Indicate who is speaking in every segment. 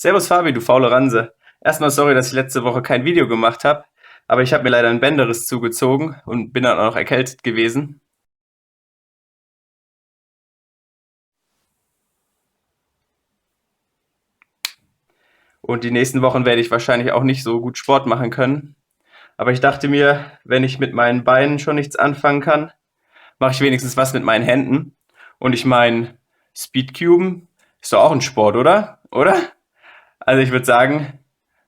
Speaker 1: Servus Fabi, du faule Ranse. Erstmal sorry, dass ich letzte Woche kein Video gemacht habe, aber ich habe mir leider ein Bänderriss zugezogen und bin dann auch noch erkältet gewesen. Und die nächsten Wochen werde ich wahrscheinlich auch nicht so gut Sport machen können. Aber ich dachte mir, wenn ich mit meinen Beinen schon nichts anfangen kann, mache ich wenigstens was mit meinen Händen. Und ich meine, Speedcuben ist doch auch ein Sport, oder? Oder? Also ich würde sagen,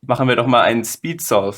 Speaker 1: machen wir doch mal einen Speed Solve.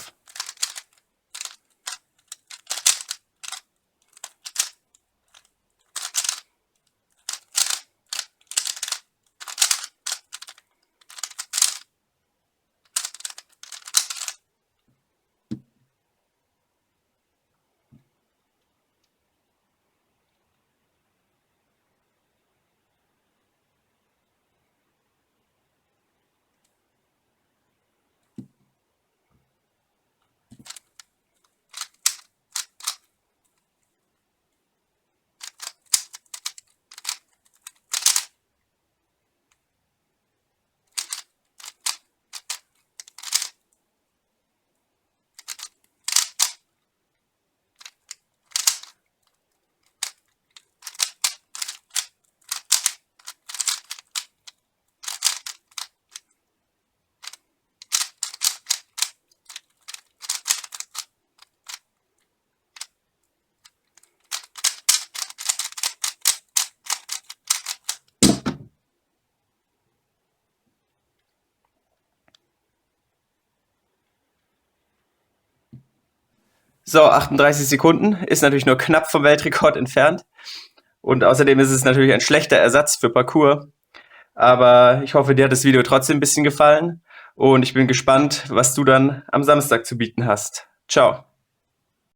Speaker 1: So, 38 Sekunden ist natürlich nur knapp vom Weltrekord entfernt. Und außerdem ist es natürlich ein schlechter Ersatz für Parkour. Aber ich hoffe, dir hat das Video trotzdem ein bisschen gefallen. Und ich bin gespannt, was du dann am Samstag zu bieten hast. Ciao.